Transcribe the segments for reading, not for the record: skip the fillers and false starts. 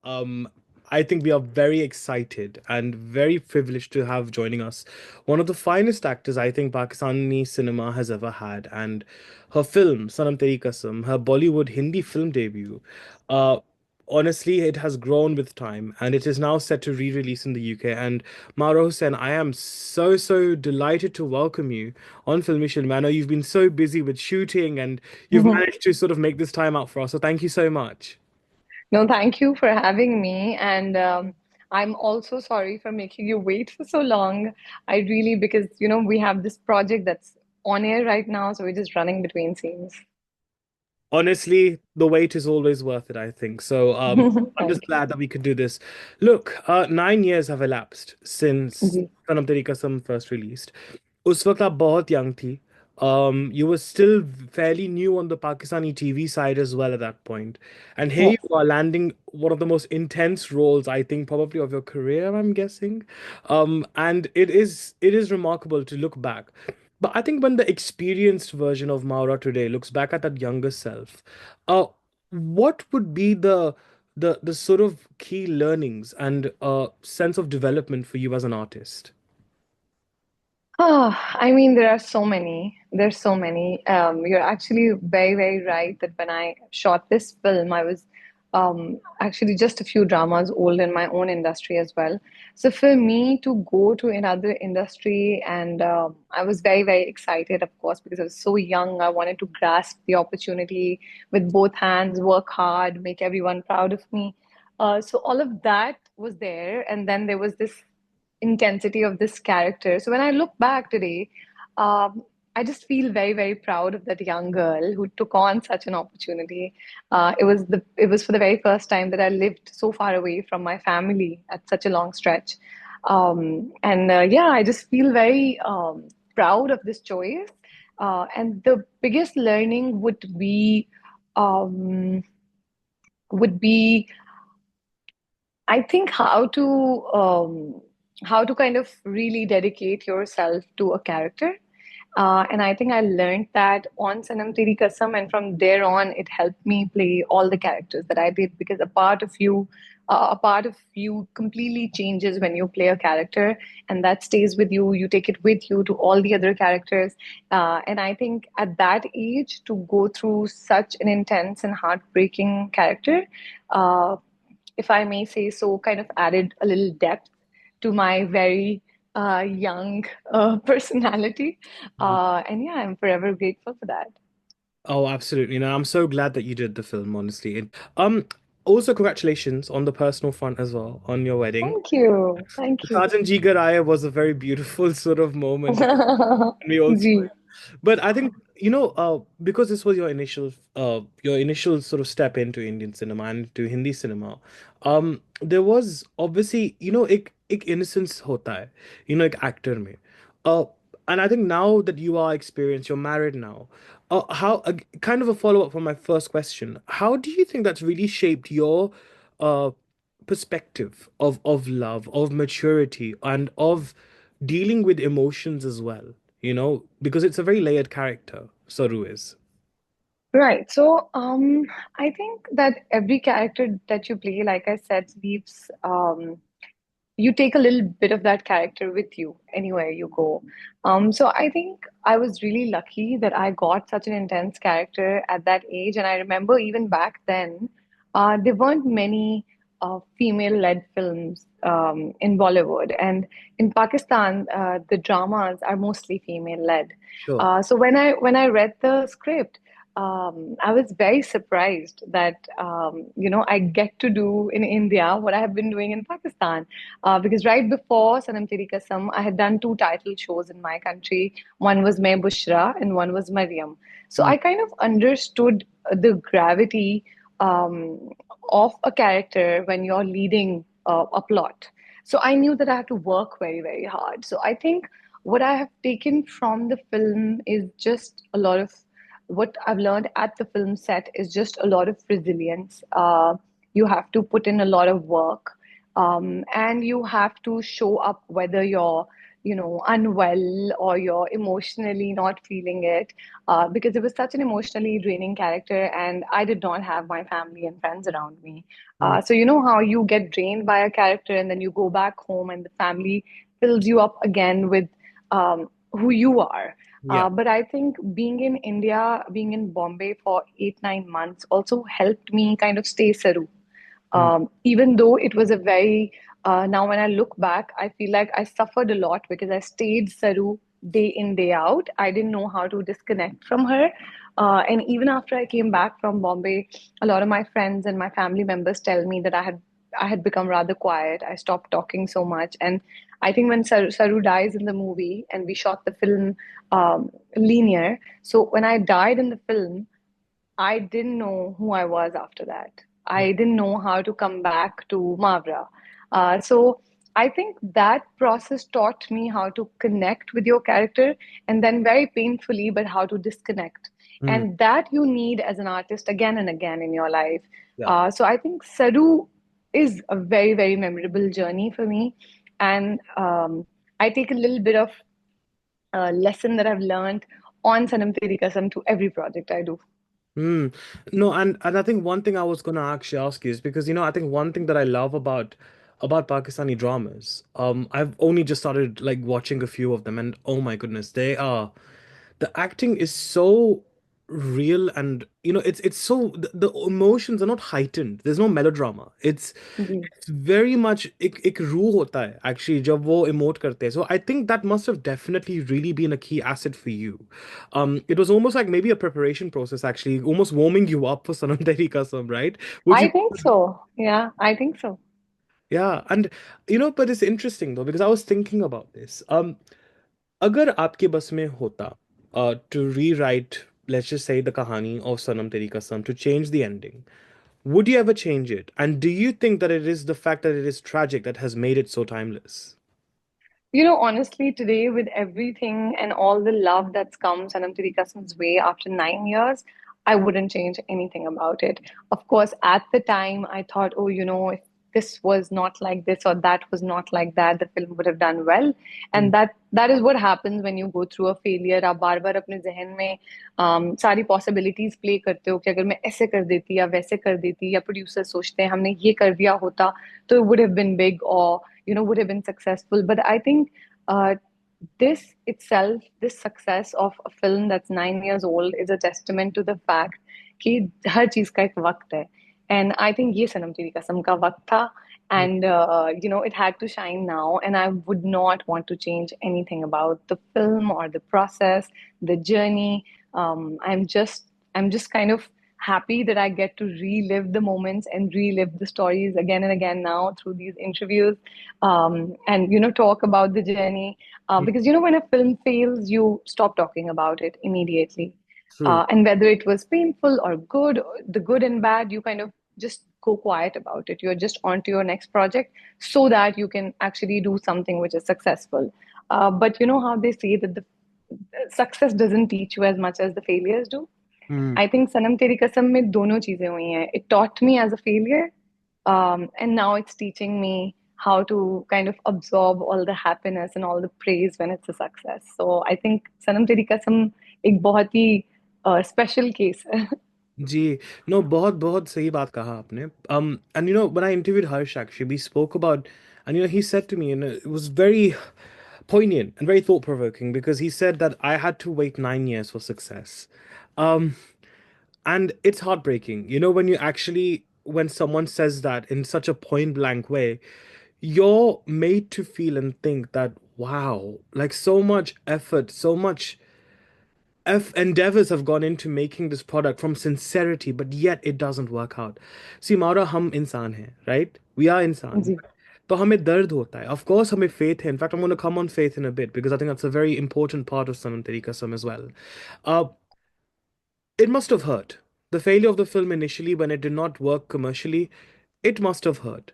Um, I think we are very excited and very privileged to have joining us one of the finest actors I think Pakistani cinema has ever had. And her film, Sanam Teri Kasam, her Bollywood Hindi film debut, uh, honestly, it has grown with time and it is now set to re-release in the UK. And Mawra Hocane, I am so delighted to welcome you on Filme Shilmy. I know you've been so busy with shooting and you've managed to sort of make this time out for us. So thank you so much. No, thank you for having me. And I'm also sorry for making you wait for so long. I really, because, we have this project that's on air right now, so we're just running between scenes. Honestly, the wait is always worth it, I think. So I'm just Thank glad that we could do this. Look, 9 years have elapsed since you. Sanam Teri Kasam first released. उस वक्त आप बहुत young थी. You were still fairly new on the Pakistani TV side as well at that point. And here Yes. you are landing one of the most intense roles, I think, probably of your career, I'm guessing. And it is remarkable to look back. But I think when the experienced version of Maura today looks back at that younger self, uh, what would be the sort of key learnings and sense of development for you as an artist? I mean, there are so many. There's so many. You're actually very, very right that when I shot this film, I was actually just a few dramas old in my own industry as well. So for me to go to another industry, and I was very, very excited, of course, because I was so young. I wanted to grasp the opportunity with both hands, work hard, make everyone proud of me. So all of that was there, and then there was this intensity of this character. So when I look back today, I just feel very, very proud of that young girl who took on such an opportunity. It was for the very first time that I lived so far away from my family at such a long stretch. And yeah, I just feel very proud of this choice. And the biggest learning um, would be I think how to kind of really dedicate yourself to a character. And I think I learned that on Sanam Teri Kasam, and from there on, it helped me play all the characters that I did because a part of you completely changes when you play a character, and that stays with you. You take it with you to all the other characters, and I think at that age to go through such an intense and heartbreaking character. If I may say so, kind of added a little depth to my very young personality. And yeah, I'm forever grateful for that. Oh, absolutely. No, I'm so glad that you did the film, honestly. And also congratulations on the personal front as well, on your wedding. Thank you. Thank you. Sergeant Jigaraya was a very beautiful sort of moment when we all saw Gee. it. But I think, because this was your initial sort of step into Indian cinema and to Hindi cinema, there was obviously, एक innocence होता है, एक actor में. Uh, and I think now that you are experienced, you're married now. Kind of a follow-up from my first question. How do you think that's really shaped your uh perspective of love, of maturity, and of dealing with emotions as well, because it's a very layered character, Saru is. Right. So, I think that every character that you play, like I said, leaves you take a little bit of that character with you anywhere you go. So I think I was really lucky that I got such an intense character at that age. And I remember even back then, there weren't many female-led films in Bollywood. And in Pakistan, the dramas are mostly female-led. Sure. So when I read the script, I was very surprised that I get to do in India what I have been doing in Pakistan. Because right before Sanam Teri Kasam, I had done two title shows in my country. One was Main Bushra and one was Maryam. So Mm. I kind of understood the gravity of a character when you're leading a plot. So I knew that I had to work very, very hard. So I think what I have taken from the film is just a lot of what I've learned at the film set is just a lot of resilience. You have to put in a lot of work. And you have to show up whether you're, unwell or you're emotionally not feeling it, because it was such an emotionally draining character, and I did not have my family and friends around me. Mm. So you know how you get drained by a character, and then you go back home, and the family fills you up again with who you are. Yeah. But I think being in India, being in Bombay for 8, 9 months also helped me kind of stay Saru. Mm. Even though it was a very, now when I look back, I feel like I suffered a lot because I stayed Saru day in, day out. I didn't know how to disconnect from her. And even after I came back from Bombay, a lot of my friends and my family members tell me that I had become rather quiet. I stopped talking so much. And I think when Saru dies in the movie, and we shot the film linear, so when I died in the film, I didn't know who I was after that. I didn't know how to come back to Mawra. So I think that process taught me how to connect with your character, and then very painfully, but how to disconnect. Mm. And that you need as an artist again and again in your life. Yeah. So I think Saru is a very, very memorable journey for me. And I take a little bit of lesson that I've learned on Sanam Teri Kasam to every project I do. Mm. No, and I think one thing I was gonna actually ask you is because I think one thing that I love about Pakistani dramas, I've only just started like watching a few of them, and oh my goodness, the acting is so real, and it's so the emotions are not heightened. There's no melodrama. It's very much एक रूह होता है actually जब वो emote करते हैं. So I think that must have definitely really been a key asset for you. It was almost like maybe a preparation process actually, almost warming you up for Sanam Teri Kasam, right? Would I you? think so. Yeah, I think so. Yeah, and but it's interesting though because I was thinking about this. अगर आपके बस में होता to rewrite, let's just say, the kahani of Sanam Teri Kasam, to change the ending, would you ever change it? And do you think that it is the fact that it is tragic that has made it so timeless? Honestly, today with everything and all the love that's come Sanam Teri Kasam's way after 9 years, I wouldn't change anything about it. Of course, at the time, I thought, oh, if this was not like this or that was not like that, the film would have done well. Mm. And that is what happens when you go through a failure. आप बार बार अपने जहन में सारी possibilities play करते हो कि अगर मैं ऐसे कर देती या वैसे कर देती, या प्रोड्यूसर सोचते हैं हमने ये कर दिया होता तो it would have been big, or would have been successful. But I think uh, this itself, this success of a film that's 9 years old, is a testament to the fact कि हर चीज का एक वक्त है. And I think ये सनम तेरी कसम का वक्त था. Mm. And it had to shine now, and I would not want to change anything about the film or the process, the journey. I'm just kind of happy that I get to relive the moments and relive the stories again and again now through these interviews, and talk about the journey, Mm. because when a film fails, you stop talking about it immediately, True. and whether it was painful or good, the good and bad, you kind of just go quiet about it. You're just on to your next project so that you can actually do something which is successful. But you know how they say that the success doesn't teach you as much as the failures do. Mm. I think Sanam Teri Kasam में दोनों चीजें हुई हैं. It taught me as a failure, and now it's teaching me how to kind of absorb all the happiness and all the praise when it's a success. So I think Sanam Teri Kasam एक बहुत ही special case है. जी, no, बहुत बहुत सही बात कहा आपने. And when I interviewed Harsh, actually, we spoke about, and he said to me, and it was very poignant and very thought-provoking because he said that I had to wait 9 years for success. Um, and it's heartbreaking, when when someone says that in such a point-blank way, you're made to feel and think that, wow, like so much effort, so much endeavors have gone into making this product from sincerity, but yet it doesn't work out. See, Maura, हम इंसान हैं, right? We are इंसान. जी. तो हमें दर्द होता है. Of course, हमें faith है. In fact, I'm going to come on faith in a bit because I think that's a very important part of Sanam Teri Kasam as well. Uh, it must have hurt. The failure of the film initially, when it did not work commercially, it must have hurt.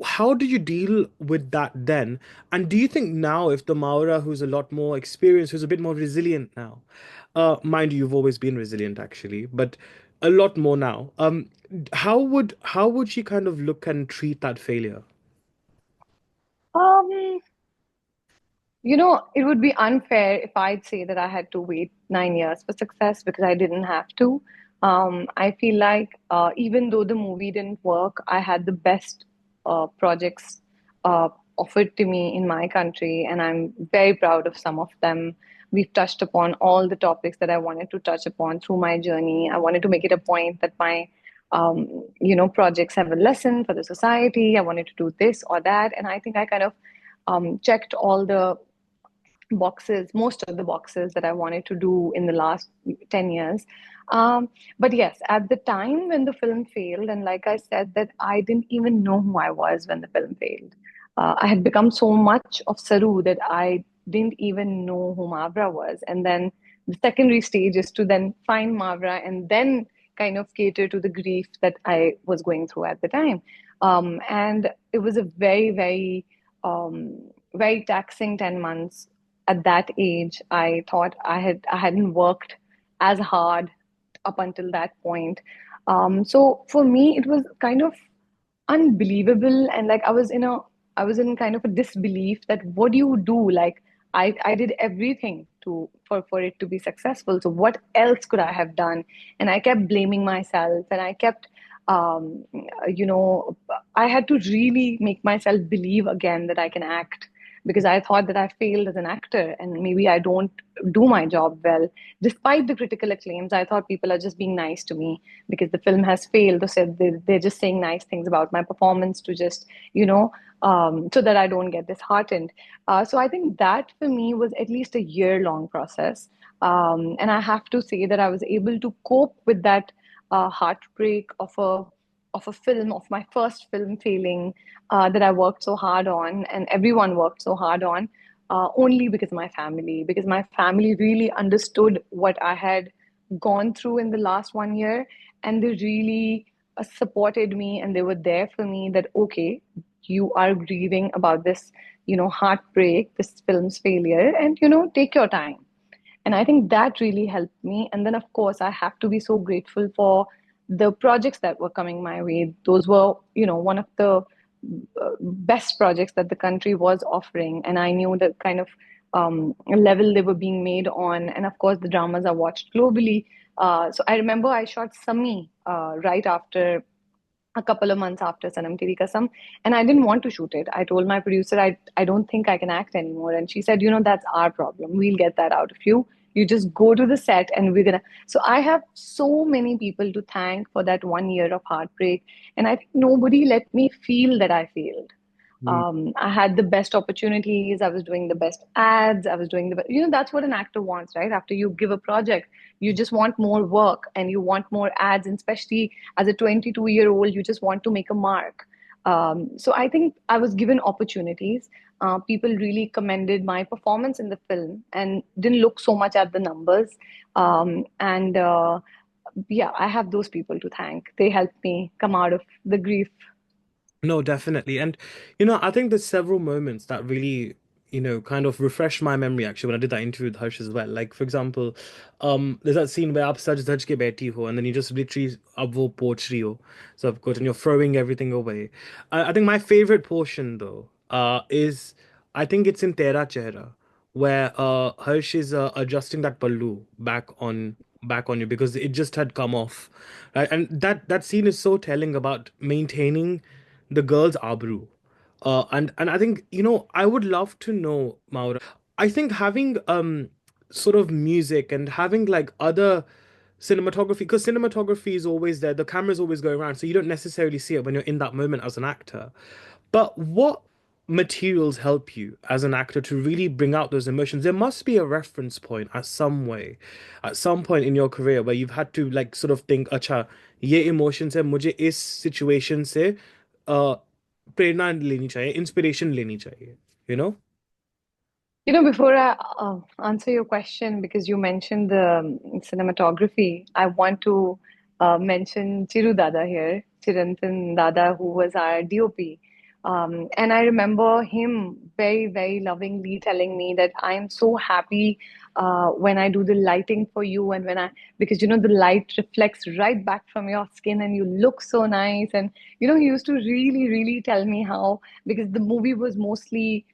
How did you deal with that then? And do you think now, if the Maura, who's a lot more experienced, who's a bit more resilient now, mind you, you've always been resilient actually, but a lot more now, how would she kind of look and treat that failure? Um, it would be unfair if I'd say that I had to wait 9 years for success because I didn't have to. I feel like even though the movie didn't work, I had the best projects uh, offered to me in my country, and I'm very proud of some of them. We've touched upon all the topics that I wanted to touch upon through my journey. I wanted to make it a point that my projects have a lesson for the society. I wanted to do this or that, and I think I kind of checked all the boxes, most of the boxes that I wanted to do in the last 10 years. Um, but yes, at the time when the film failed, and like I said, that I didn't even know who I was when the film failed. I had become so much of Saru that I didn't even know who Mawra was. And then the secondary stage is to then find Mawra and then kind of cater to the grief that I was going through at the time. And it was a very taxing 10 months. At that age, I thought I hadn't worked as hard up until that point. So for me, it was kind of unbelievable, and like I was in kind of a disbelief that what do you do? Like I did everything for it to be successful. So what else could I have done? And I kept blaming myself, and I kept um, you know, I had to really make myself believe again that I can act because I thought that I failed as an actor and maybe I don't do my job well. Despite the critical acclaims, I thought people are just being nice to me because the film has failed. Or said they're just saying nice things about my performance to just, so that I don't get disheartened. So I think that for me was at least a year-long process. And I have to say that I was able to cope with that heartbreak of a film, of my first film failing, that I worked so hard on, and everyone worked so hard on, only because my family really understood what I had gone through in the last 1 year, and they really supported me, and they were there for me. That okay, you are grieving about this, heartbreak, this film's failure, and take your time. And I think that really helped me. And then, of course, I have to be so grateful for the projects that were coming my way. Those were, one of the best projects that the country was offering. And I knew the kind of level they were being made on. And of course, the dramas are watched globally. So I remember I shot Sammi right after a couple of months after Sanam Teri Kasam, and I didn't want to shoot it. I told my producer, I don't think I can act anymore. And she said, that's our problem. We'll get that out of you. You just go to the set and we're gonna. So I have so many people to thank for that 1 year of heartbreak. And I think nobody let me feel that I failed. Mm. I had the best opportunities. I was doing the best ads. I was doing that's what an actor wants, right? After you give a project, you just want more work and you want more ads. And especially as a 22-year-old, you just want to make a mark. So I think I was given opportunities. People really commended my performance in the film and didn't look so much at the numbers. And Yeah, I have those people to thank. They helped me come out of the grief. No, definitely. And, I think there's several moments that really, kind of refresh my memory actually when I did that interview with Harsh as well. Like, for example, there's that scene where aap saj dhaj ke baiti ho, and then you just literally ab wo poch rahi ho. So, of course, and you're throwing everything away. I think my favorite portion, though, is I think it's in Tera Chehra, where Harsh is adjusting that pallu back on you because it just had come off. Right? And that scene is so telling about maintaining the girl's abru. And I think, I would love to know, Maura. I think having sort of music and having like other cinematography, because cinematography is always there, the camera's always going around, so you don't necessarily see it when you're in that moment as an actor. But what materials help you as an actor to really bring out those emotions? There must be a reference point at some point in your career where you've had to like sort of think, अच्छा ये emotions है मुझे इस situation से प्रेरणा लेनी चाहिए, inspiration लेनी चाहिए, you know? Before I answer your question, because you mentioned the cinematography, I want to mention Chiru Dada here, Chirantan Dada, who was our DOP. And I remember him very, very lovingly telling me that I am so happy when I do the lighting for you, and because the light reflects right back from your skin and you look so nice. And he used to really, really tell me how, because the movie was mostly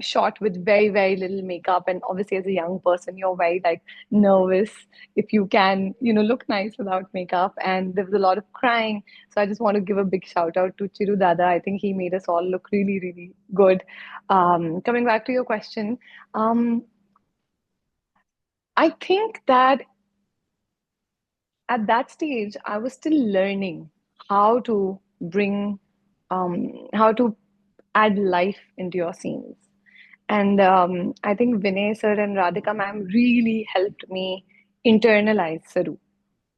shot with very, very little makeup. And obviously, as a young person, you're very like nervous if you can, look nice without makeup. And there was a lot of crying. So I just want to give a big shout out to Chiru Dada. I think he made us all look really, really good. Coming back to your question, um, I think that at that stage, I was still learning how to how to add life into your scenes. And I think Vinay sir and Radhika ma'am really helped me internalize Saru.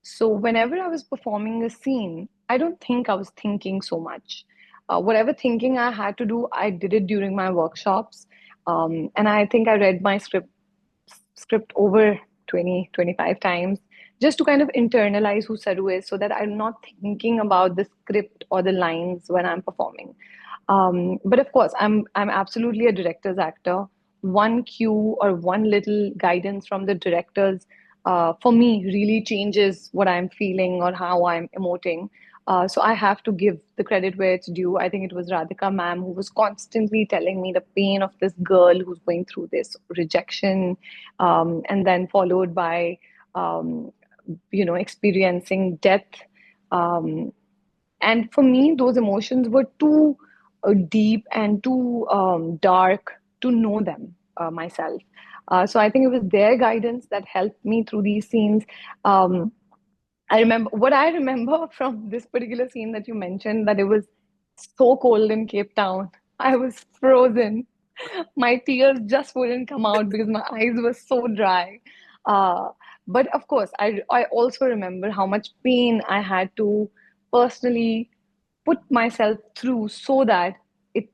So whenever I was performing a scene, I don't think I was thinking so much. Whatever thinking I had to do, I did it during my workshops. And I think I read my script over 20, 25 times just to kind of internalize who Saru is, so that I'm not thinking about the script or the lines when I'm performing. But of course, I'm absolutely a director's actor. One cue or one little guidance from the directors, for me, really changes what I'm feeling or how I'm emoting. So I have to give the credit where it's due. I think it was Radhika ma'am who was constantly telling me the pain of this girl who's going through this rejection, and then followed by, um, experiencing death. Um, and for me, those emotions were too deep and too dark to know them myself. So I think it was their guidance that helped me through these scenes. Um, I remember from this particular scene that you mentioned, that it was so cold in Cape Town. I was frozen. My tears just wouldn't come out because my eyes were so dry. Uh, but of course, I also remember how much pain I had to personally put myself through so that it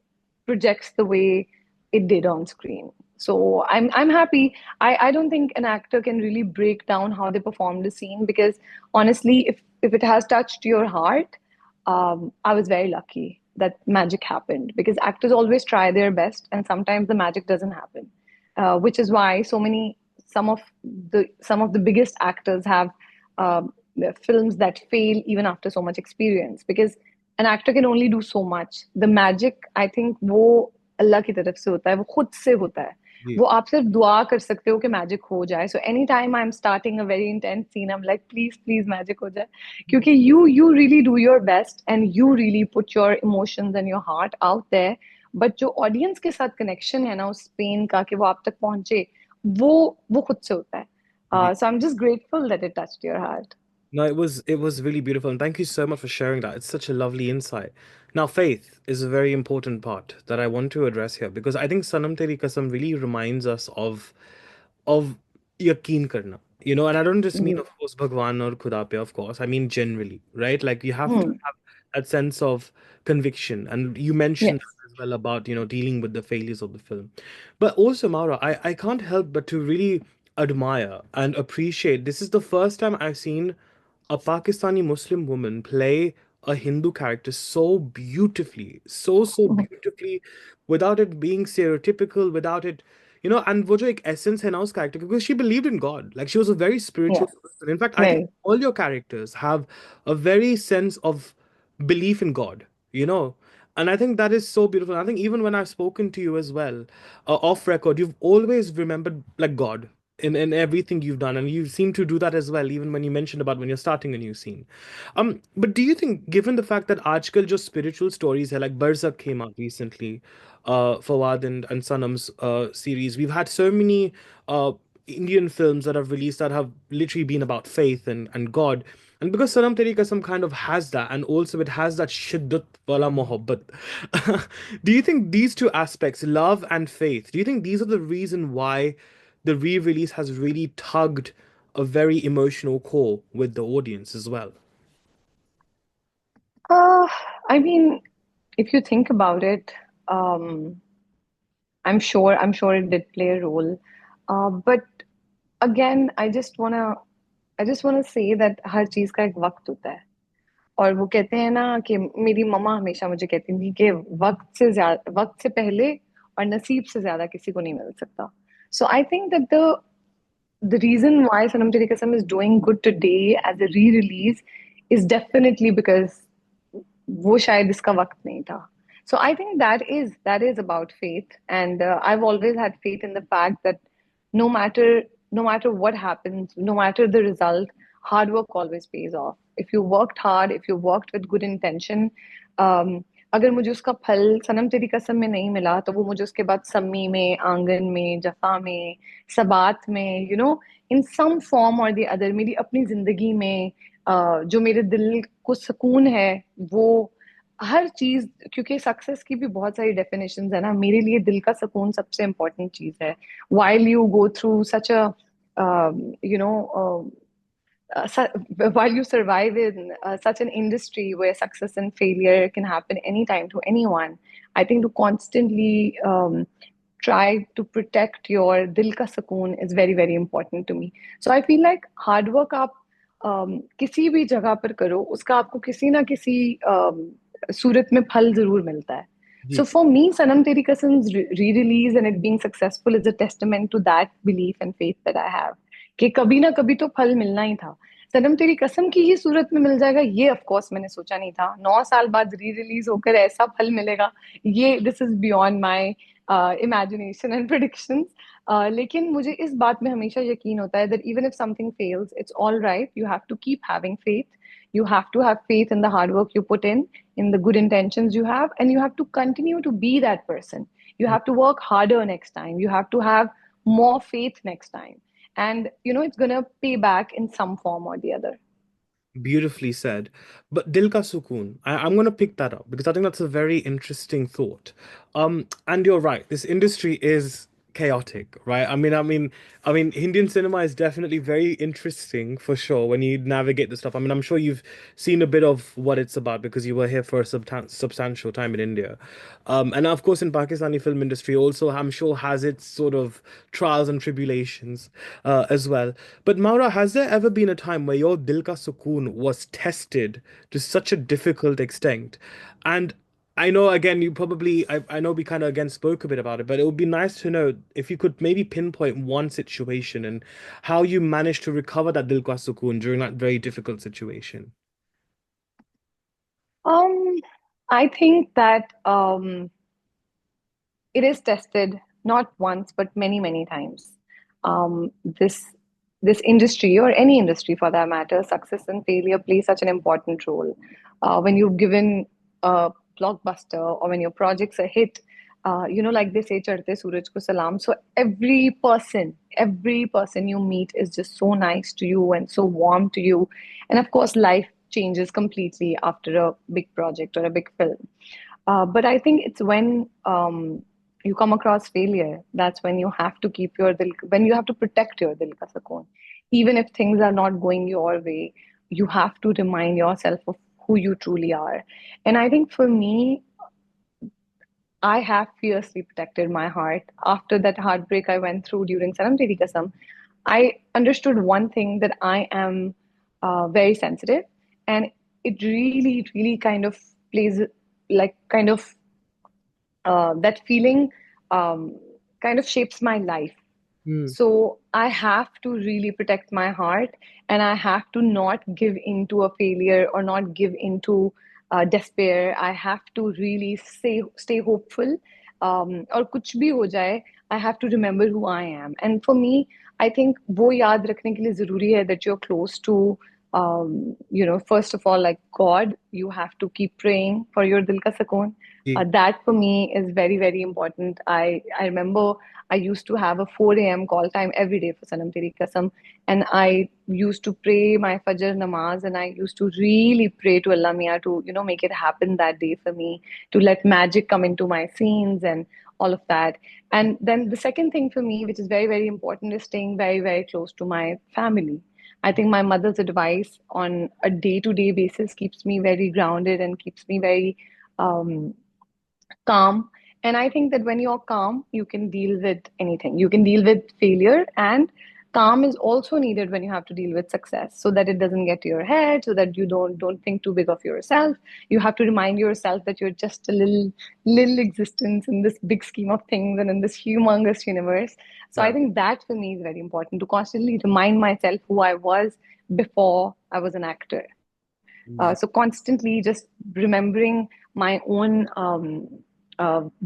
projects the way it did on screen. So I'm happy. I don't think an actor can really break down how they performed the scene, because honestly, if it has touched your heart, I was very lucky that magic happened, because actors always try their best and sometimes the magic doesn't happen, which is why some of the biggest actors have films that fail even after so much experience, because an actor can only do so much. The magic, I think, वो अल्लाह की तरफ से होता है, वो खुद से होता है. जी. वो आप सिर्फ दुआ कर सकते हो कि मैजिक हो जाए. So anytime I'm starting a very intense scene, I'm like, please, please, magic हो जाए. क्योंकि you really do your best and you really put your emotions and your heart out there. But जो audience के साथ connection है ना उस pen का, कि वो आप तक पहुंचे, वो खुद से होता है. So I'm just grateful that it touched your heart. No, it was really beautiful, and thank you so much for sharing that. It's such a lovely insight. Now, faith is a very important part that I want to address here, because I think Sanam Teri Kasam really reminds us of yaqeen karna. And I don't just mean, Mm. of course, Bhagwan or Khuda pe, of course. I mean generally, right? Like you have to Hmm. have that sense of conviction, and you mentioned Yes. that as well about dealing with the failures of the film. But also, Maura, I can't help but to really admire and appreciate. This is the first time I've seen a Pakistani Muslim woman play a Hindu character so beautifully, so beautifully, without it being stereotypical, without it, and वो जो एक essence है ना उस character की, because she believed in God, like she was a very spiritual Yes. person. In fact, I think Very. all your characters have a very sense of belief in God, you know. And I think that is so beautiful. I think even when I've spoken to you as well, off record, you've always remembered like God in everything you've done, and you seem to do that as well, even when you mentioned about when you're starting a new scene. But do you think, given the fact that आजकल जो spiritual stories है, like Barzakh came out recently, Fawad and Sanam's series, we've had so many Indian films that have released that have literally been about faith and God. And because Sanam Teri Kasam kind of has that, and also it has that shiddat wala mohabbat. Do you think these two aspects, love and faith, do you think these are the reason why the re-release has really tugged a very emotional core with the audience as well? Uh, I mean, if you think about it, um, I'm sure it did play a role. But again, I just wanna say that हर चीज का एक वक्त होता है. और वो कहते हैं ना कि मेरी मम्मा हमेशा मुझे कहती थी कि वक्त से पहले और नसीब से ज्यादा किसी को नहीं मिल सकता. So I think that the reason why Sanam Teri Kasam is doing good today as a re-release is definitely because वो शायद इसका वक्त नहीं था. So I think that is about faith, and I've always had faith in the fact that no matter no matter what happens, no matter the result, hard work always pays off. If you worked hard, if you worked with good intention, um, अगर मुझे उसका फल सनम तेरी कसम में नहीं मिला तो वो मुझे उसके बाद सम्मी में, आंगन में, जफा में, सबात में, इन सम फॉर्म और द अदर मेरी अपनी जिंदगी में जो मेरे दिल को सुकून है, वो हर चीज. क्योंकि सक्सेस की भी बहुत सारी डेफिनेशंस है ना, मेरे लिए दिल का सुकून सबसे इम्पोर्टेंट चीज है. while you go through such a you know while you survive in such an industry where success and failure can happen anytime to anyone, I think to constantly try to protect your dil ka sukoon is very very important to me. So I feel like hard work आप किसी भी जगह पर करो, उसका आपको किसी ना किसी सूरत में फल जरूर मिलता है. So ji. for me, Sanam Teri Kasam's re-release and it being successful is a testament to that belief and faith that I have. कि कभी ना कभी तो फल मिलना ही था. सनम तेरी कसम की ही सूरत में मिल जाएगा, ये ऑफ कोर्स मैंने सोचा नहीं था. 9 साल बाद री रिलीज होकर ऐसा फल मिलेगा, ये this is beyond my imagination and predictions. लेकिन मुझे इस बात में हमेशा यकीन होता है that even if something fails, it's all right. You have to keep having faith. You have to have faith in the hard work you put in the good intentions you have, and you have to continue to be that person. You have to work harder next time. You have to have more faith next time. And, it's going to pay back in some form or the other. Beautifully said. But Dil Ka Sukoon, I'm going to pick that up because I think that's a very interesting thought. And you're right. This industry is chaotic, right? I mean, Indian cinema is definitely very interesting for sure when you navigate the stuff. I mean, I'm sure you've seen a bit of what it's about because you were here for a substantial time in India. And of course, in Pakistani film industry also, I'm sure has its sort of trials and tribulations as well. But Maura, has there ever been a time where your Dil Ka Sukoon was tested to such a difficult extent? And I know again, I know we kind of again spoke a bit about it, but it would be nice to know if you could maybe pinpoint one situation and how you managed to recover that Dil Ka Sukoon during that very difficult situation. Um, I think that it is tested not once but many many times. This industry, or any industry for that matter, success and failure play such an important role. When you've given a blockbuster or when your projects are hit, like they say, chढ़ते सूरज को सलाम. So every person you meet is just so nice to you and so warm to you. And of course, life changes completely after a big project or a big film. But I think it's when you come across failure, that's when you have to when you have to protect your dil ka sukoon. Even if things are not going your way, you have to remind yourself of who you truly are. And I think for me, I have fiercely protected my heart. After that heartbreak I went through during Sanam Teri Kasam, I understood one thing, that I am very sensitive, and it really, really kind of plays like kind of that feeling kind of shapes my life. Hmm. So I have to really protect my heart, and I have to not give into a failure or not give into despair. I have to really stay hopeful. और कुछ भी हो जाए, I have to remember who I am. And for me, I think वो याद रखने के लिए जरूरी है that you're close to, first of all, like God. You have to keep praying for your dil ka sukoon. Ji. That for me is very very important. I remember I used to have a 4 a.m. call time every day for Sanam Teri Kasam. And I used to pray my Fajr namaz, and I used to really pray to Allah Mia to, make it happen that day for me, to let magic come into my scenes and all of that. And then the second thing for me, which is very, very important, is staying very, very close to my family. I think my mother's advice on a day-to-day basis keeps me very grounded and keeps me very um, calm. And I think that when you're calm, you can deal with anything. You can deal with failure and calm is also needed when you have to deal with success, so that it doesn't get to your head, so that you don't think too big of yourself. You have to remind yourself that you're just a little existence in this big scheme of things and in this humongous universe. So I Yeah. think that for me is very important, to constantly remind myself who I was before I was an actor. So Mm. constantly just remembering my own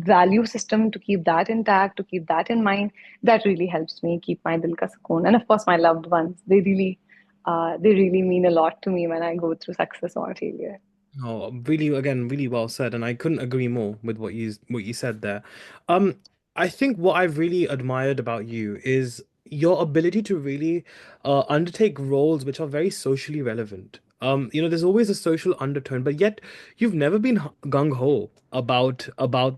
value system, to keep that intact, to keep that in mind, that really helps me keep my dil ka sukoon. And of course, my loved ones, they really mean a lot to me when I go through success or failure. Oh, really, again, really well said, and I couldn't agree more with what you said there. Um, I think what I've really admired about you is your ability to really undertake roles which are very socially relevant. There's always a social undertone, but yet you've never been gung ho about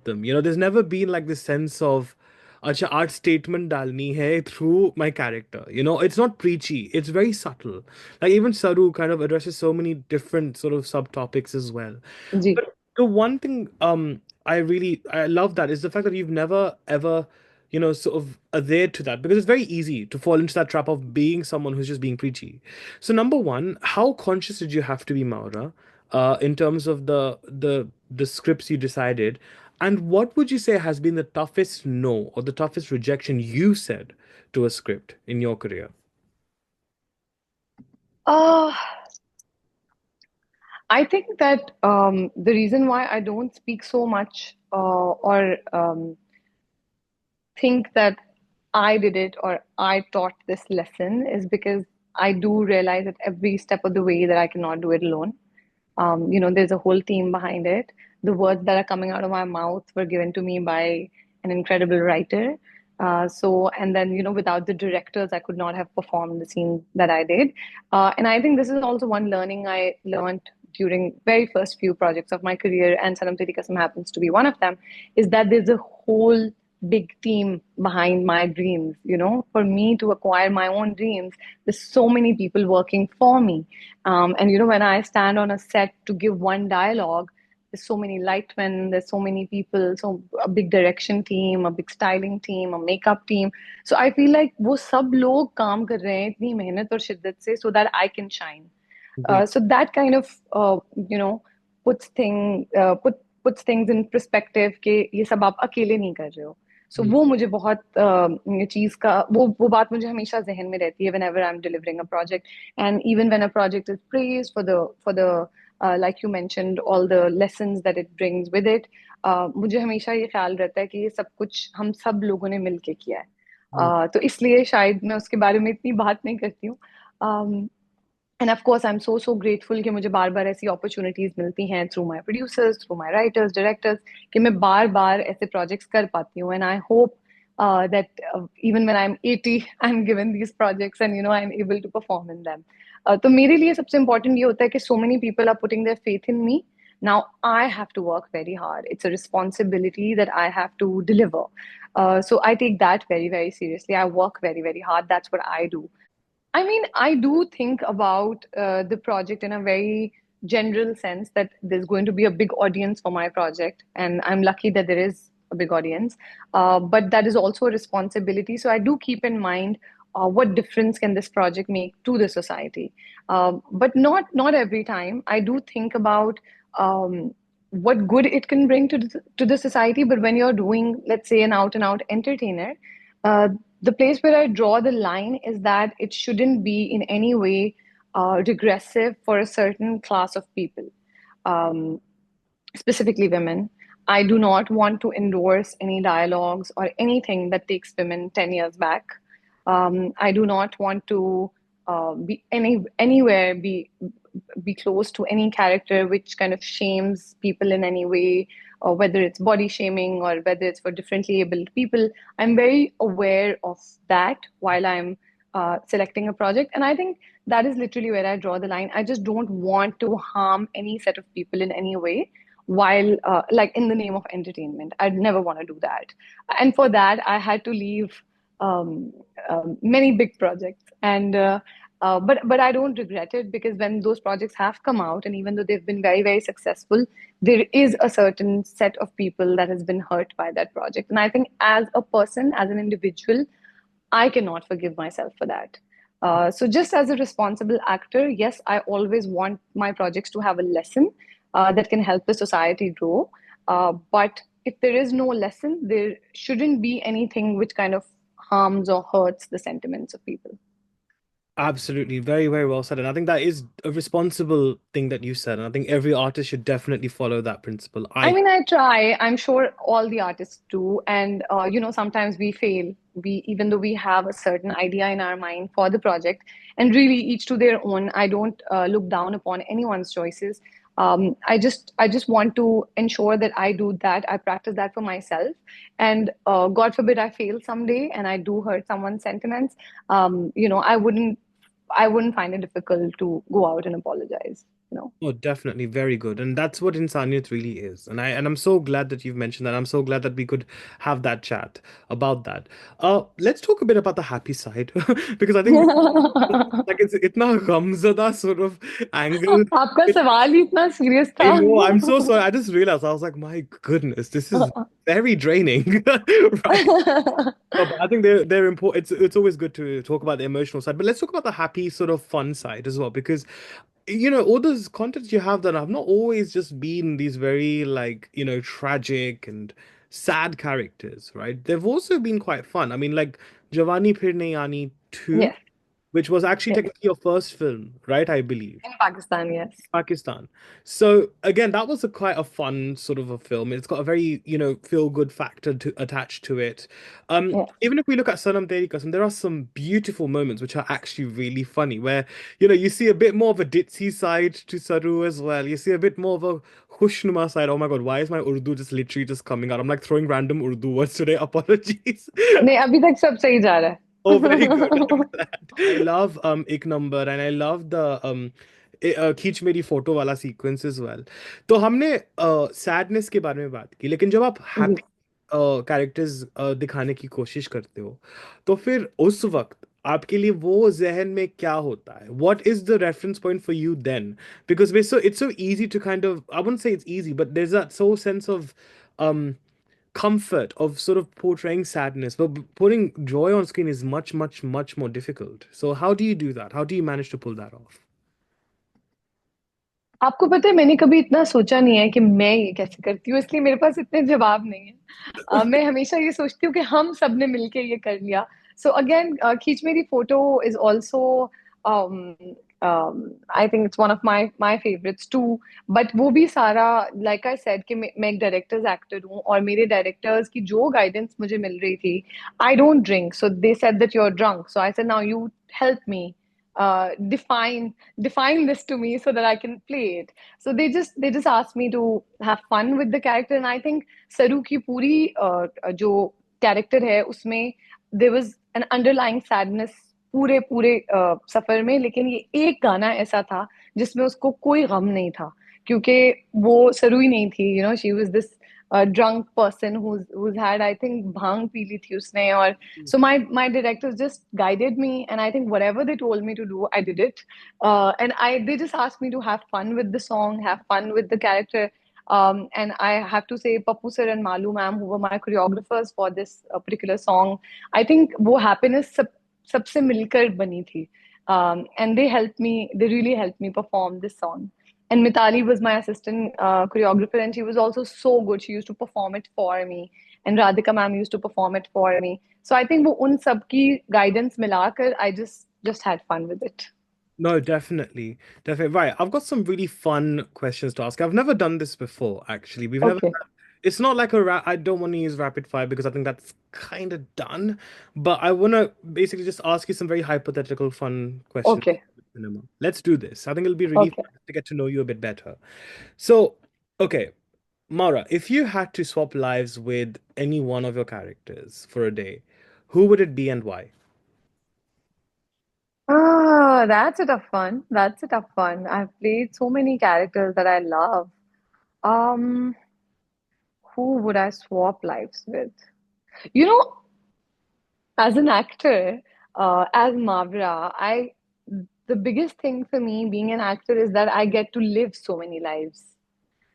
them. There's never been like this sense of अच्छा art statement डालनी है through my character. It's not preachy. It's very subtle. Like even Saru kind of addresses so many different sort of subtopics as well. Ji. But the one thing I love that is the fact that you've never ever sort of adhered to that, because it's very easy to fall into that trap of being someone who's just being preachy. So number one, how conscious did you have to be, Maura, in terms of the scripts you decided, and what would you say has been the toughest no or the toughest rejection you said to a script in your career? Uh, I think that the reason why I don't speak so much or think that I did it or I taught this lesson is because I do realize at every step of the way that I cannot do it alone. There's a whole team behind it. The words that are coming out of my mouth were given to me by an incredible writer. And then, without the directors, I could not have performed the scene that I did. And I think this is also one learning I learned during very first few projects of my career, and Sanam Teri Kasam happens to be one of them, is that there's a whole big team behind my dreams. For me to acquire my own dreams, there's so many people working for me. And when I stand on a set to give one dialogue, there's so many lightmen, there's so many people, so a big direction team, a big styling team, a makeup team. So I feel like वो सब लोग काम कर रहे हैं इतनी मेहनत और शिद्दत से so that I can shine. Ji. So that kind of you know puts thing puts things in perspective कि ये सब आप अकेले नहीं कर रहे हो. So वो मुझे बहुत ये चीज का वो बात मुझे हमेशा जहन में रहती है whenever I'm delivering a project, and even when a project is praised for the like you mentioned, all the lessons that it brings with it. मुझे हमेशा ये ख्याल रहता है कि ये सब कुछ हम सब लोगों ने मिलके किया है. तो इसलिए शायद मैं उसके बारे में इतनी बात नहीं करती हूँ. End of course I am so grateful कि मुझे बार बार ऐसी अपॉर्चुनिटीज मिलती हैं through my producers, through my writers, directors, कि मैं बार बार ऐसे प्रोजेक्ट्स कर पाती हूँ. And I hope that even when I'm 80, I'm given these projects and I'm able to perform in them. तो मेरे लिए सबसे important ये होता है कि so many people are putting their faith in me. Now I have to work very hard. It's a responsibility that I have to deliver. So I take that very, very seriously. I work very, very hard. That's what I do. I mean, I do think about the project in a very general sense that there's going to be a big audience for my project, and I'm lucky that there is a big audience. But that is also a responsibility. So I do keep in mind what difference can this project make to the society. But not every time. I do think about what good it can bring to the society. But when you're doing, let's say, an out and out entertainer, uh, the place where I draw the line is that it shouldn't be in any way regressive for a certain class of people, um, specifically women. I do not want to endorse any dialogues or anything that takes women 10 years back. I do not want to be anywhere be close to any character which kind of shames people in any way, or whether it's body shaming or whether it's for differently abled people. I'm very aware of that while I'm selecting a project, and I think that is literally where I draw the line. I just don't want to harm any set of people in any way while like in the name of entertainment. I'd never want to do that, and for that I had to leave um, many big projects. And but I don't regret it, because when those projects have come out, and even though they've been very, very successful, there is a certain set of people that has been hurt by that project. And I think as a person, as an individual, I cannot forgive myself for that. So, just as a responsible actor, yes, I always want my projects to have a lesson that can help the society grow. But if there is no lesson, there shouldn't be anything which kind of harms or hurts the sentiments of people. Absolutely, very, very well said. And I think that is a responsible thing that you said. And I think every artist should definitely follow that principle. I I mean, I try. I'm sure all the artists do. And, sometimes we fail. Even though we have a certain idea in our mind for the project, and really each to their own. I don't look down upon anyone's choices. I just want to ensure that I do that. I practice that for myself. And God forbid I fail someday and I do hurt someone's sentiments. I wouldn't find it difficult to go out and apologize. You know. Oh, definitely very good. And that's what insaniyat really is. And I'm so glad that you've mentioned that. I'm so glad that we could have that chat about that. Let's talk a bit about the happy side because I think like it's itna ghamzada sort of angle. आपका It, सवाल ही इतना serious I था. know, I'm so sorry. I just realized I was like, my goodness, this is very draining. Right. No, but I think they're important. It's always good to talk about the emotional side, but let's talk about the happy sort of fun side as well, because all those contents you have that have not always just been these very like, tragic and sad characters, right? They've also been quite fun. I mean, like Jawani Phir Nahi Aani 2, Yes, which was actually yes. technically your first film, right? I believe. In Pakistan, yes. Pakistan. So again, that was a quite a fun sort of a film. It's got a very, feel good factor to attached to it. Yes. Even if we look at Sanam Teri Kasam, there are some beautiful moments which are actually really funny, where, you see a bit more of a ditzy side to Saru as well. You see a bit more of a Khushnuma side. Oh my God, why is my Urdu just literally just coming out? I'm like throwing random Urdu words today. Apologies. नहीं अभी तक सब सही जा रहा Oh, very good. I'm है. glad. I love Ik Number and I love the खींच मेरी फोटो वाला सीक्वेंस as well. तो हमने सैडनेस के बारे में बात की, लेकिन जब आप जी. हैप्पी कैरेक्टर्स दिखाने की कोशिश करते हो, तो फिर उस वक्त आपके लिए वो जहन में क्या होता है? What is the reference point for you then? Because it's so easy to kind of, I wouldn't say it's easy, but there's that so sense of um comfort of sort of portraying sadness, but putting joy on screen is much, much, much more difficult. So how do you do that? How do you manage to pull that off? आपको पता है मैंने कभी इतना सोचा नहीं है कि मैं ये कैसे करती हूँ इसलिए मेरे पास इतने जवाब नहीं है. मैं हमेशा ये सोचती हूँ कि हम सब ने मिलके ये कर लिया. सो अगेन खींच मेरी photo is also I think it's one of my favourites too. But वो भी सारा लाइक आई सेड कि मैं एक डायरेक्टर्स एक्टर हूँ और मेरे डायरेक्टर्स की जो गाइडेंस मुझे मिल रही थी. I don't drink so they said that you are drunk so I said now you help me define this to me so that I can play it. So they just asked me to have fun with the character, and I think Saru की पूरी जो character है उसमें there was an underlying sadness पूरे पूरे सफर में. लेकिन ये एक गाना ऐसा था जिसमें उसको कोई गम नहीं था क्योंकि वो सरू ही नहीं थी. She was this drunk person who's had I think bhang पी ली थी उसने. और so my directors just guided me, and I think whatever they told me to do, I did it. And they just asked me to have fun with the song, have fun with the character. And I have to say, Pappu sir and Malu ma'am, who were my choreographers for this particular song, I think वो happiness सबसे मिलकर बनी थी. And they helped me. They really helped me perform this song. And Mitali was my assistant choreographer, and she was also so good. She used to perform it for me, and Radhika ma'am used to perform it for me. So I think वो उन सब की guidance मिलाकर I just had fun with it. No, definitely. Definitely. Right. I've got some really fun questions to ask. I've never done this before, actually. We've never, Okay, it's not like I don't want to use rapid fire because I think that's kind of done. But I want to basically just ask you some very hypothetical, fun questions. okay, Cinema. Let's do this. I think it'll be really okay. fun to get to know you a bit better. So, okay, Mara, if you had to swap lives with any one of your characters for a day, who would it be and why? Ah, that's a tough one. That's a tough one. I've played so many characters that I love. Um, who would I swap lives with? You know, as an actor, as Mawra, the biggest thing for me being an actor is that I get to live so many lives.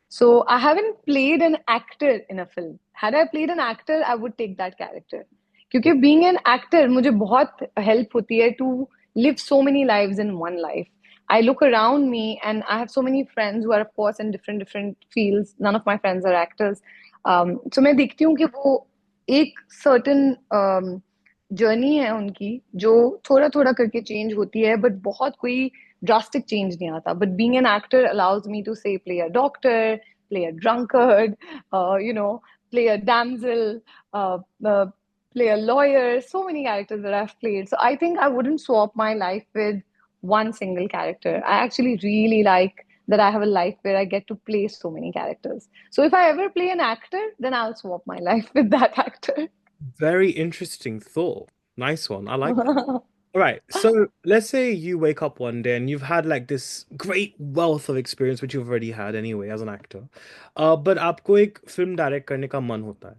So I haven't played an actor in a film. Had I played an actor, I would take that character. क्योंकि being an actor मुझे बहुत help होती है to live so many lives in one life. I look around me and I have so many friends who are of course in different fields. None of my friends are actors. So मैं देखती हूँ कि वो एक certain journey है उनकी जो थोड़ा थोड़ा करके चेंज होती है, बट बहुत कोई ड्रास्टिक चेंज नहीं आता. But being an actor allows me to say play a doctor, play a drunkard, you know, play a damsel, play a lawyer, so many characters that I've played. So I think I wouldn't swap my life with one single character. I actually really like that I have a life where I get to play so many characters. So if I ever play an actor, then I'll swap my life with that actor. Very interesting thought. Nice one. I like that. All right. So let's say you wake up one day and you've had like this great wealth of experience, which you've already had anyway as an actor. But आपको एक film direct करने का मन होता है.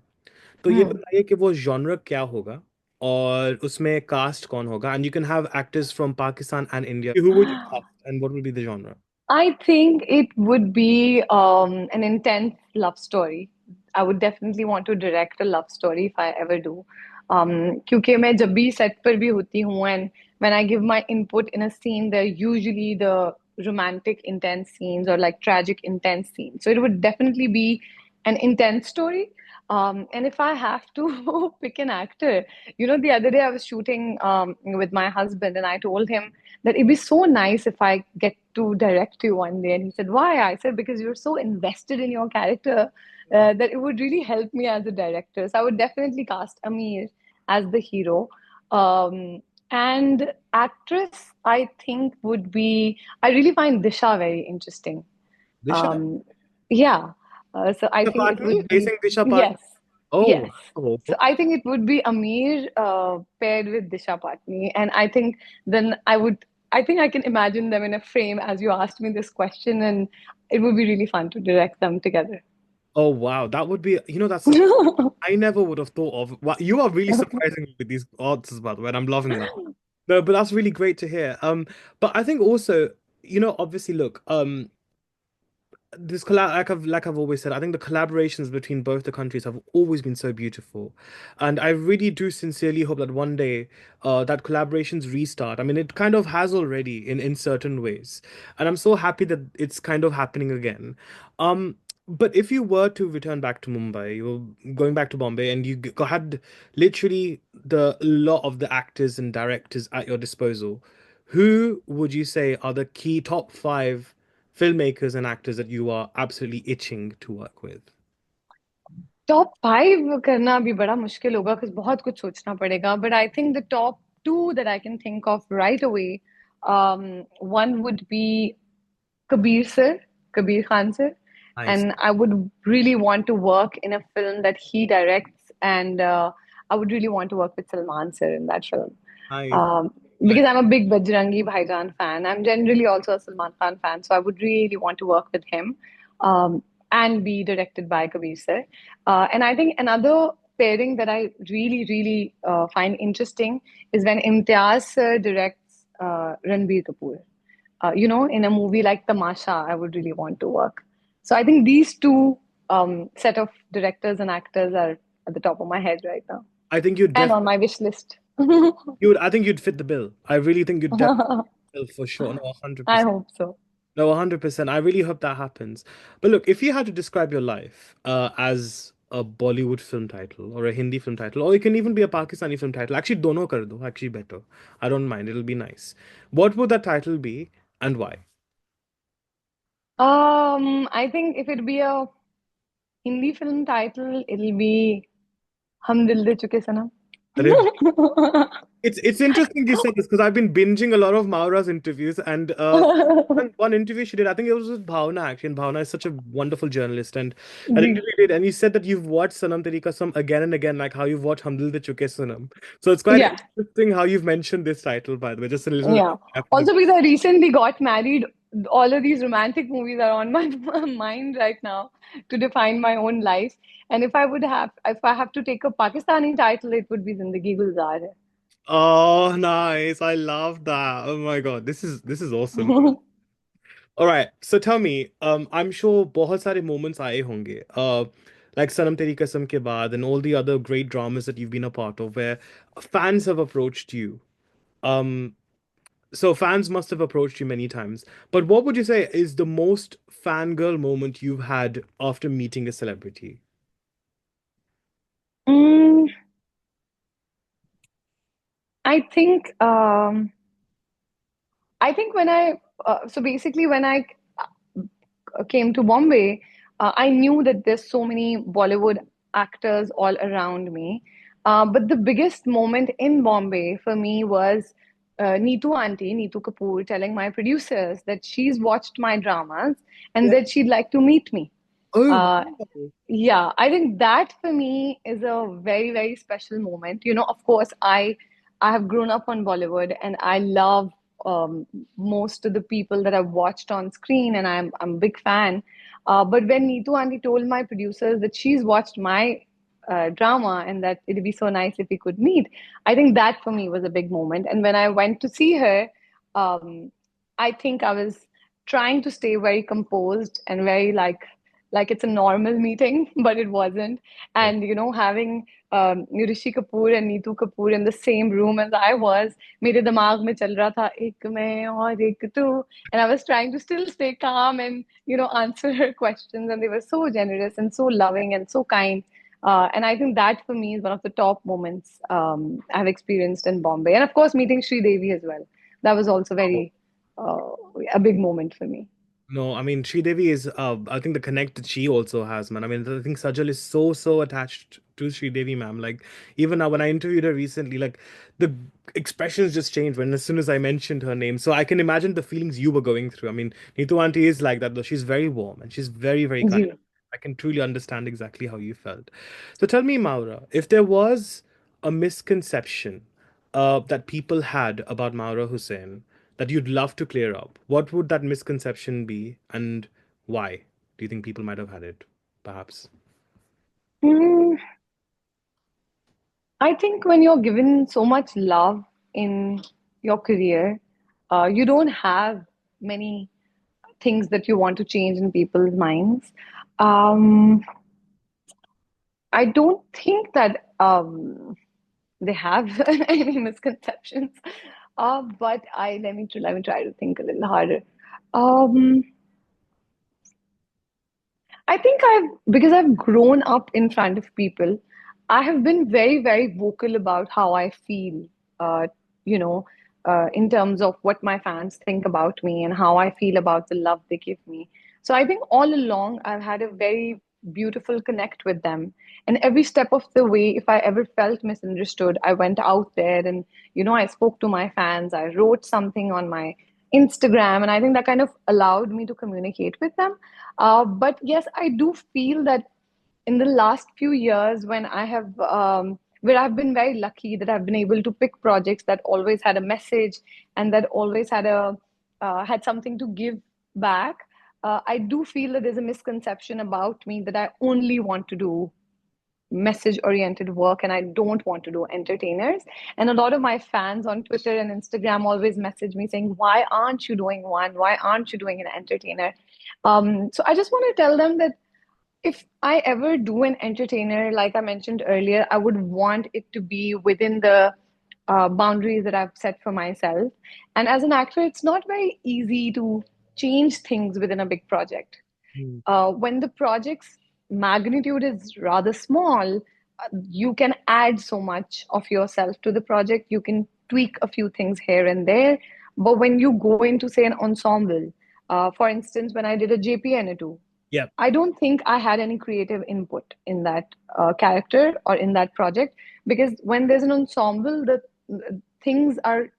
तो ये Hmm. बताइए कि वो जॉनर क्या होगा और उसमें कास्ट कौन होगा and you can have actors from Pakistan and India. Who would you cast and what would be the genre? I think it would be an intense love story. I would definitely want to direct a love story if I ever do. क्योंकि मैं जब भी set पर भी होती हूँ and when I give my input in a scene, they're usually the romantic intense scenes or like tragic intense scenes. So it would definitely be an intense story. And if I have to pick an actor, you know, the other day I was shooting with my husband and I told him that it'd be so nice if I get to direct you one day. And he said, why? I said, because you're so invested in your character that it would really help me as a director. So I would definitely cast Amir as the hero. And actress, I think, would be, I really find Disha very interesting. Disha. Um, yeah. So I Disha think it Patni? would be, Basing Disha Patni? yes, Oh, yes. wow. So I think it would be Amir paired with Disha Patni. And I think then I think I can imagine them in a frame as you asked me this question, and it would be really fun to direct them together. Oh, wow. That would be, that's such, I never would have thought of. Wow, you are really surprising me with these answers, by the way, and I'm loving that. No, but that's really great to hear. But I think also, obviously, look, this like I've always said, I think the collaborations between both the countries have always been so beautiful, and I really do sincerely hope that one day, that collaborations restart. I mean, it kind of has already in certain ways, and I'm so happy that it's kind of happening again. But if you were to return back to Mumbai, you were going back to Bombay, and had literally the lot of the actors and directors at your disposal, who would you say are the key top five filmmakers and actors that you are absolutely itching to work with? Top five करना भी बड़ा मुश्किल होगा because बहुत कुछ सोचना पड़ेगा. But I think the top two that I can think of right away, one would be Kabir sir, Kabir Khan sir, Nice, and I would really want to work in a film that he directs, and I would really want to work with Salman sir in that film. nice, Um, nice. because I'm a big Bajrangi Bhaijaan fan. I'm generally also a Salman Khan fan, so I would really want to work with him, and be directed by Kabir sir. And I think another pairing that I really find interesting is when Imtiaz sir directs Ranbir Kapoor. In a movie like Tamasha, I would really want to work. So I think these two set of directors and actors are at the top of my head right now I think you'd and def on my wish list. I think you'd fit the bill. I really think you'd definitely fit the bill for sure. No, I 100%. hope so. No, 100%. I really hope that happens. But look, if you had to describe your life as a Bollywood film title or a Hindi film title, or it can even be a Pakistani film title. Actually, dono kar do. Actually, better. I don't mind. It'll be nice. What would that title be and why? I think if it be a Hindi film title, it'll be Hum Dil De Chuke Sanam. It's interesting you said this because I've been binging a lot of Mawra's interviews and one interview she did, I think it was with Bhavna actually, and Bhavna is such a wonderful journalist and an ji. interview you did and you said that you've watched Sanam Teri Kasam again and again, like how you've watched Hum Dil De Chuke Sanam. So it's quite Yeah. interesting how you've mentioned this title, by the way. Just a little Yeah. happened. Also, because I recently got married, all of these romantic movies are on my mind right now to define my own life. And if I have to take a Pakistani title, it would be Zindagi Gulzar Oh, nice. I love that. Oh my God. This is awesome. Hai. All right. So tell me, I'm sure बहुत सारे moments आए होंगे. like Sanam Teri Kasam ke baad and all the other great dramas that you've been a part of, where fans have approached you. Um, so fans must have approached you many times. But what would you say is the most fangirl moment you've had after meeting a celebrity? Mm, I think when so basically when I came to Bombay, I knew that there's so many Bollywood actors all around me. But the biggest moment in Bombay for me was Neetu Kapoor, telling my producers that she's watched my dramas and Yeah. that she'd like to meet me. Oh, Uh, wow. yeah, I think that for me is a very, very special moment. Of course, I have grown up on Bollywood and I love most of the people that I've watched on screen, and I'm a big fan. But when Neetu Auntie told my producers that she's watched my drama and that it'd be so nice if we could meet, I think that for me was a big moment. And when I went to see her, um, I think I was trying to stay very composed and very like it's a normal meeting, but it wasn't. And having Rishi Kapoor and Neetu Kapoor in the same room as I was, मेरे दिमाग में चल रहा था एक मैं और एक तू, and I was trying to still stay calm and answer her questions, and they were so generous and so loving and so kind. And I think that for me is one of the top moments I've experienced in Bombay, and of course meeting Sri Devi as well. That was also very uh, a big moment for me. No, I mean Devi is I think the connect that she also has, man. I mean I think Sajal is so attached to Devi, ma'am. Like even now when I interviewed her recently, like the expressions just changed when as soon as I mentioned her name. So I can imagine the feelings you were going through. I mean, Neetu auntie is like that though. She's very warm and she's very kind. Ji. I can truly understand exactly how you felt. So tell me, Maura, if there was a misconception that people had about Mawra Hocane that you'd love to clear up, what would that misconception be and why do you think people might have had it, perhaps? Hmm. I think when you're given so much love in your career, you don't have many things that you want to change in people's minds. Um, I don't think that they have any misconceptions. But let me try to think a little harder. Um, I think because I've grown up in front of people, I have been very, very vocal about how I feel, uh, you know, in terms of what my fans think about me and how I feel about the love they give me. So I think all along I've had a very beautiful connect with them. And every step of the way, if I ever felt misunderstood, I went out there and, I spoke to my fans. I wrote something on my Instagram, and I think that kind of allowed me to communicate with them. But yes, I do feel that in the last few years, where I've been very lucky that I've been able to pick projects that always had a message and that always had something to give back. I do feel that there's a misconception about me that I only want to do message oriented work and I don't want to do entertainers. And a lot of my fans on Twitter and Instagram always message me saying, why aren't you doing one? Why aren't you doing an entertainer? So I just want to tell them that if I ever do an entertainer, like I mentioned earlier, I would want it to be within the boundaries that I've set for myself. And as an actor, it's not very easy to change things within a big project. Hmm. When the project's magnitude is rather small, you can add so much of yourself to the project. You can tweak a few things here and there. But when you go into, say, an ensemble, for instance, when I did a JPN2, Yeah. I don't think I had any creative input in that character or in that project, because when there's an ensemble, the things are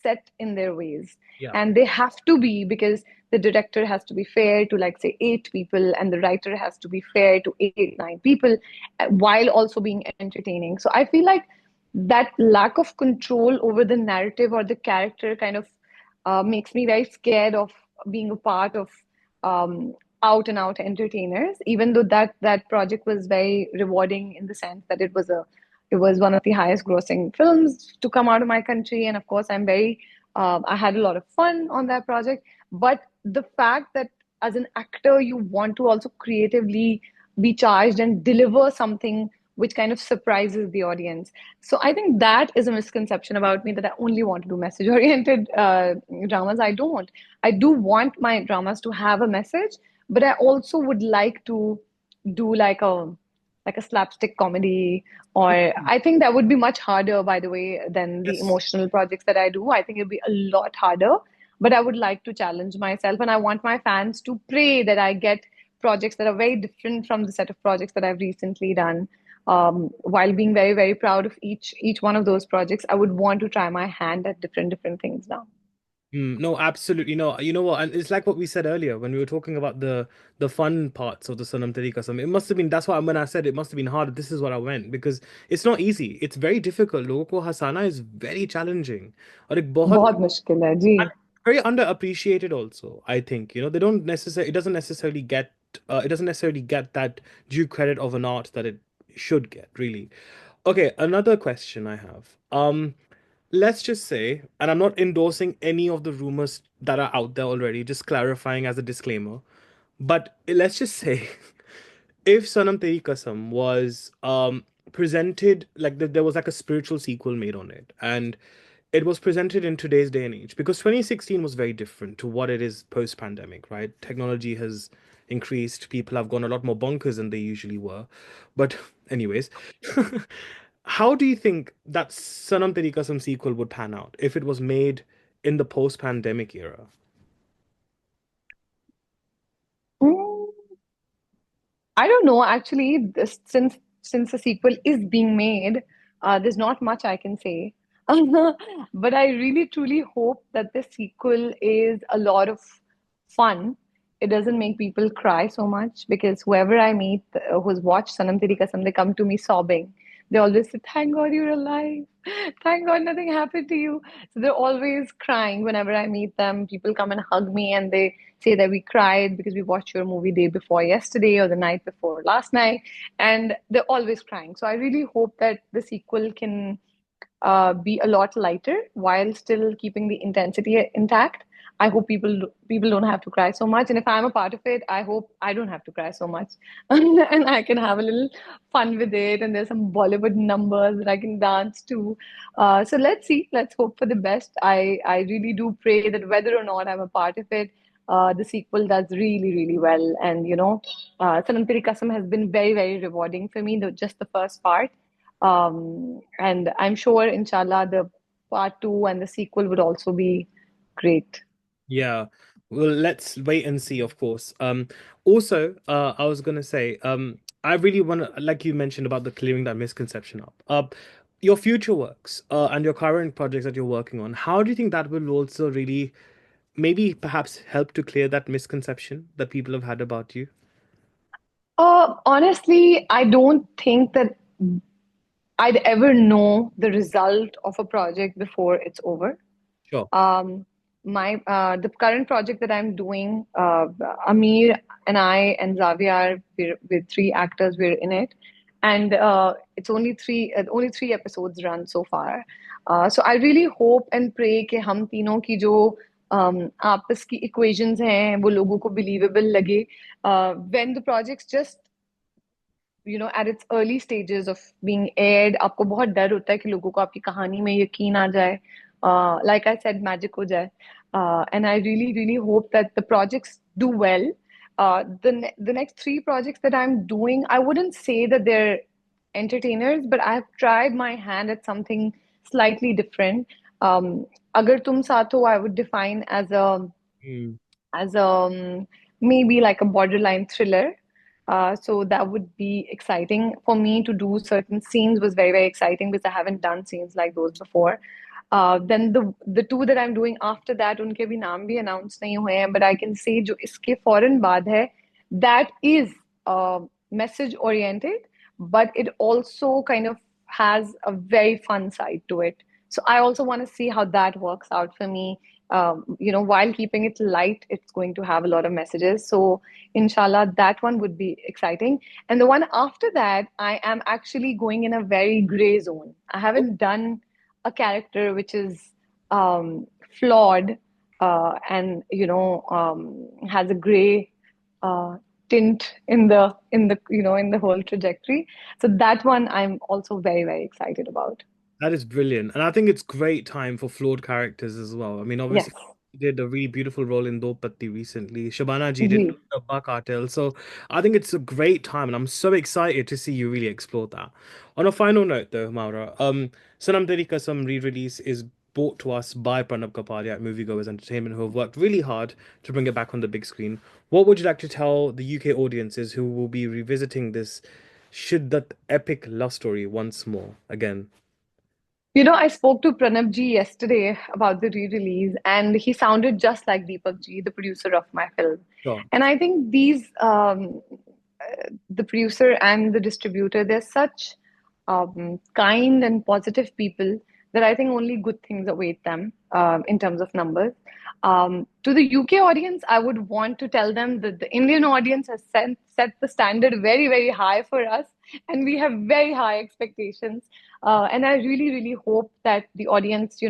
set in their ways, Yeah. and they have to be, because the director has to be fair to, like, say, eight people, and the writer has to be fair to eight, nine people, while also being entertaining. So I feel like that lack of control over the narrative or the character kind of makes me very scared of being a part of um, out and out entertainers, even though that project was very rewarding in the sense that it was one of the highest grossing films to come out of my country. And of course, I had a lot of fun on that project. But the fact that as an actor, you want to also creatively be charged and deliver something which kind of surprises the audience. So I think that is a misconception about me, that I only want to do message oriented dramas. I don't. I do want my dramas to have a message, but I also would like to do like a slapstick comedy, or I think that would be much harder, by the way, than the Yes. emotional projects that I do. I think it'd be a lot harder, but I would like to challenge myself, and I want my fans to pray that I get projects that are very different from the set of projects that I've recently done. While being very, very proud of each one of those projects, I would want to try my hand at different things now. No, absolutely. No, you know what? And it's like what we said earlier when we were talking about the fun parts of the Sanam Teri Kasam. It must have been, that's why when I said it must have been hard, this is what I went, because it's not easy. It's very difficult. लोगों को हंसाना is very challenging. और एक बहुत बहुत मुश्किल है जी. very underappreciated also, I think. They don't necessarily, it doesn't necessarily get that due credit of an art that it should get, really. Okay, another question I have. Let's just say, and I'm not endorsing any of the rumors that are out there already, just clarifying as a disclaimer, but let's just say if Sanam Teri Kasam was presented like there was like a spiritual sequel made on it, and it was presented in today's day and age, because 2016 was very different to what it is post pandemic, right? Technology has increased, people have gone a lot more bonkers than they usually were. But, anyways, how do you think that Sanam Teri Kasam sequel would pan out if it was made in the post pandemic era? Mm, I don't know. Actually, since the sequel is being made, there's not much I can say. But I really truly hope that the sequel is a lot of fun. It doesn't make people cry so much, because whoever I meet who's watched Sanam Teri Kasam, they come to me sobbing. They always say, "Thank God you're alive. Thank God nothing happened to you." So they're always crying whenever I meet them. People come and hug me and they say that we cried because we watched your movie day before yesterday or the night before last night, and they're always crying. So I really hope that the sequel can be a lot lighter while still keeping the intensity intact. I hope people don't have to cry so much, and if I'm a part of it, I hope I don't have to cry so much, and I can have a little fun with it. And there's some Bollywood numbers that I can dance to. So let's see. Let's hope for the best. I really do pray that whether or not I'm a part of it, the sequel does really really well. And Sanam Teri Kasam has been very very rewarding for me. Just the first part. And I'm sure, inshallah, the part two and the sequel would also be great. Yeah. Well, let's wait and see, of course. Also, I was gonna say, I really wanna, like you mentioned about the clearing that misconception up. Your future works, and your current projects that you're working on, how do you think that will also really maybe perhaps help to clear that misconception that people have had about you? Honestly, I don't think that I'd ever know the result of a project before it's over. Sure. Um, my The current project that I'm doing, Amir and I and Xavier, we're three actors. We're in it, and it's only three episodes run so far. So I really hope and pray कि हम तीनों की जो आपस की equations हैं वो लोगों को believable लगे. When the project's just at its early stages of being aired, आपको बहुत डर होता है कि लोगों को आपकी कहानी में यकीन आ जाए. Like I said, magic हो जाए. And I really, really hope that the projects do well. The next three projects that I'm doing, I wouldn't say that they're entertainers, but I've tried my hand at something slightly different. Agar Tum Saath Ho, I would define Mm, as maybe like a borderline thriller. So that would be exciting for me to do. Certain scenes was very very exciting because I haven't done scenes like those before. Then the two that I'm doing after that, उनके भी नाम भी announce नहीं हुए हैं, but I can say जो इसके फौरन बाद है, that is message oriented, but it also kind of has a very fun side to it. So I also want to see how that works out for me. While keeping it light, it's going to have a lot of messages. So, inshallah, that one would be exciting. And the one after that, I am actually going in a very gray zone. I haven't done a character which is flawed and has a gray uh, tint in the whole trajectory. So that one I'm also very, very excited about. That is brilliant. And I think it's great time for flawed characters as well. I mean, Yes, obviously, he did a really beautiful role in Do Patti recently. Shabana ji did ji. the Bar Cartel. So I think it's a great time, and I'm so excited to see you really explore that. On a final note, though, Maura, Sanam Teri Kasam re-release is brought to us by Pranav Kapadia at Moviegoers Entertainment, who have worked really hard to bring it back on the big screen. What would you like to tell the UK audiences who will be revisiting this Shiddat epic love story once more again? I spoke to Pranab ji yesterday about the re-release, and he sounded just like Deepak ji, the producer of my film. Sure. And I think the producer and the distributor, they're such kind and positive people that I think only good things await them in terms of numbers. To the UK audience, I would want to tell them that the Indian audience has set the standard very, very high for us, and we have very high expectations. And I really, really hope that the audience,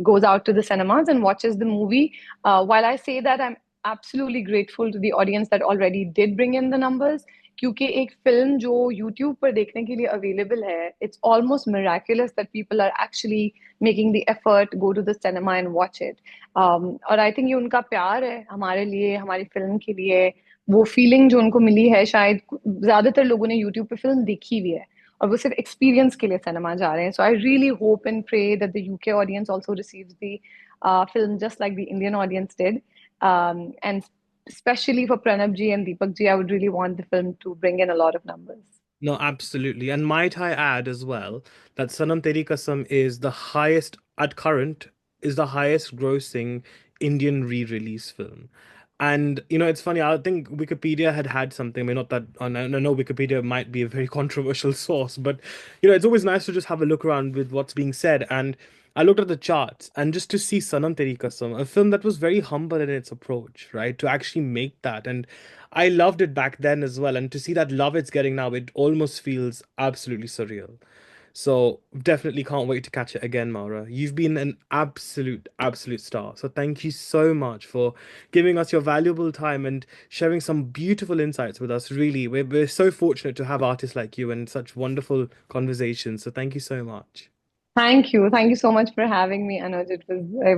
goes out to the cinemas and watches the movie. While I say that, I'm absolutely grateful to the audience that already did bring in the numbers. क्योंकि एक film जो YouTube पर देखने के लिए available है, it's almost miraculous that people are actually making the effort, go to the cinema and watch it. और I think ये उनका प्यार है हमारे लिए, हमारी फिल्म के लिए, वो फीलिंग जो उनको मिली है, शायद ज्यादातर लोगों ने YouTube पे फिल्म देखी भी है और वो सिर्फ एक्सपीरियंस के लिए सिनेमा जा रहे हैं. So I really hope and pray that the UK audience also receives the film just like the Indian audience did. And especially for Pranab ji and Deepak ji, I would really want the film to bring in a lot of numbers. No, absolutely. And might I add as well that Sanam Teri Kasam is the highest, at current, is the highest grossing Indian re-release film. And it's funny. I think Wikipedia had something. I mean, not that I know Wikipedia might be a very controversial source, but it's always nice to just have a look around with what's being said. And I looked at the charts, and just to see Sanam Teri Kasam, a film that was very humble in its approach, right, to actually make that, and I loved it back then as well. And to see that love it's getting now, it almost feels absolutely surreal. So definitely can't wait to catch it again, Mara. You've been an absolute star. So thank you so much for giving us your valuable time and sharing some beautiful insights with us. Really, we're so fortunate to have artists like you and such wonderful conversations. So thank you so much. Thank you. Thank you so much for having me, Anuj. It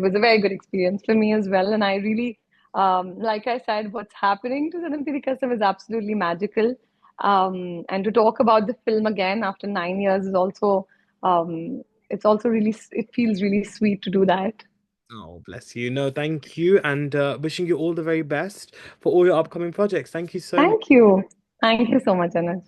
was a very good experience for me as well. And I really, like I said, what's happening to Sanam Teri Kasam is absolutely magical. And to talk about the film again after 9 years is also, it's also really, it feels really sweet to do that. Oh, bless you. No, thank you. And wishing you all the very best for all your upcoming projects. Thank you so much. Thank you. Thank you so much, Anuj.